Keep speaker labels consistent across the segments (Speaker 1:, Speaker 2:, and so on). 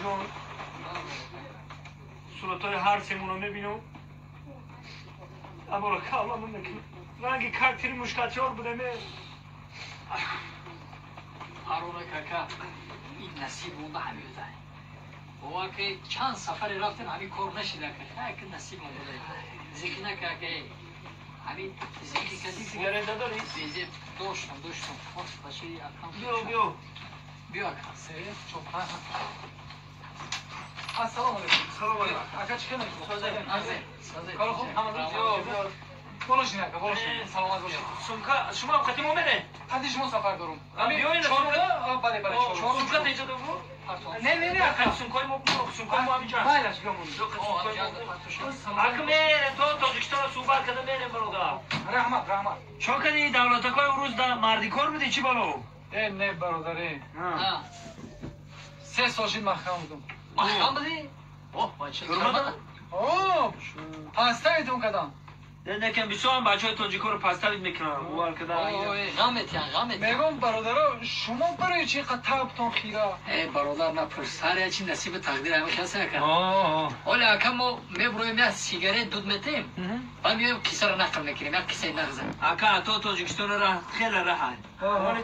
Speaker 1: جون صورتای هر سیمون رو میبینم اما رو کالامون نکنم رنگی کارتیری مشکاتیار بوده
Speaker 2: هارون کاکا این نصیب مونده همیوزه بوا که چند سفر رفتن همین کار نشده که نصیب مونده ذکر نکه که همین ذکر کسی
Speaker 1: سیگاره داری؟
Speaker 2: بیزی داشتم خواست باشه
Speaker 1: بیو
Speaker 2: بیا اکا سه چوب
Speaker 3: السلام علیکم.
Speaker 1: سلام علیکم.
Speaker 3: اکا چی کنید؟
Speaker 2: سازه
Speaker 3: کار خوب همه روز بولوشین اکا بولوشین سلامت باشید.
Speaker 1: سمکا شما هم خطیم اومده؟
Speaker 3: قدی شما سفر دارم.
Speaker 1: بیاین
Speaker 3: چهارم بله چهارم.
Speaker 1: سمکا تیجا دو
Speaker 3: نه
Speaker 1: اکا سمکای ما برو سمکای ما همینجا
Speaker 3: بله بیامون.
Speaker 1: اکا میره تو تاجیکستان صحبت کده میره برادر
Speaker 3: رحمت.
Speaker 1: چون کدی دولتکای روز در مردی کار بودی چی بالو؟
Speaker 3: نه برادری. 3 سال شد محکم بودم.
Speaker 2: محکم بودی؟ اوه بچه کرمانه؟
Speaker 3: اوه پاستا ایدون کدام.
Speaker 1: نه کم بیسو هم بچه های تاجیکا رو پستوید میکنن اوال کده
Speaker 2: غمت
Speaker 3: میگم برادرها شما برای چی قطعبتون خیره؟
Speaker 2: ای برادر نپرس سر چی نصیب تقدیر همه کسی نکن حالا اکا ما میبرویم یه سیگاره دود میتیم و میایم کیسه رو نقل میکنیم یک کیسه نغزم
Speaker 1: اکا تو تاجیکستان را خیلی راحت ولی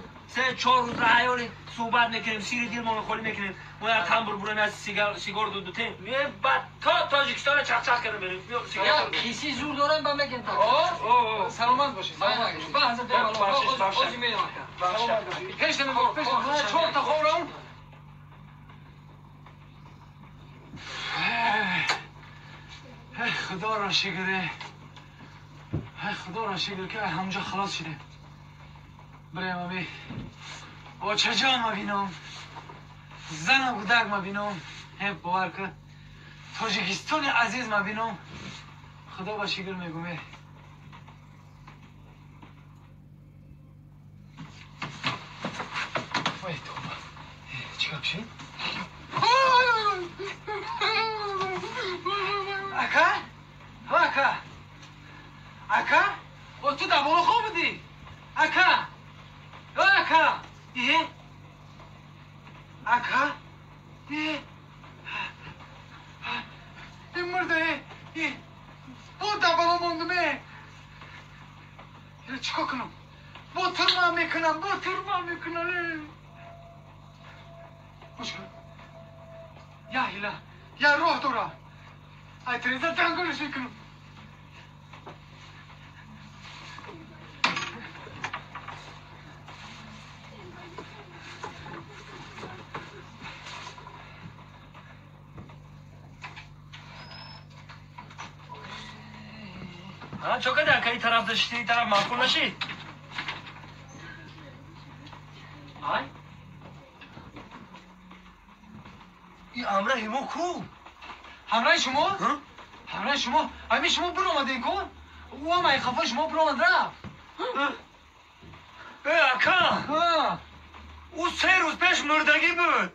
Speaker 1: 3-4 روز راحت صحبت میکنیم سیر دیل ما خالی میکنیم ما یک هم بریم از سیگار دود میتیم میایم بعد تا تاجیکستان چخ کرده بریم
Speaker 2: یا کیسی زور دارم با میگن
Speaker 3: تا سلامت باشید بحث دارم
Speaker 1: بخشش
Speaker 3: پیش چهار تا خورم خدا را شکره خدا را شکر که همونجا خلاص شده برای مامی بچه جان مبینم زن و کودک مبینم باور که تاجیکستان عزیز مبینم خدا با شکر میگومه وای توبه چیکار بشید؟ اکا و تو در بالا خواب بودی اکا این مرده با در بالا موندمه چیکار کنم با ترمام میکنم مشکل یا هیله یا روح دورا ای تریزه دنگلش میکنم
Speaker 1: چون کده که این طرف داشتی این طرف معقول نشید این همراه همو کو؟
Speaker 3: همراه شما؟ همراه شما؟ همین شما برو آمده کن؟ او هم ای خفا شما برو آمد رفت
Speaker 1: اکا او 3 روز پیش مردگی بود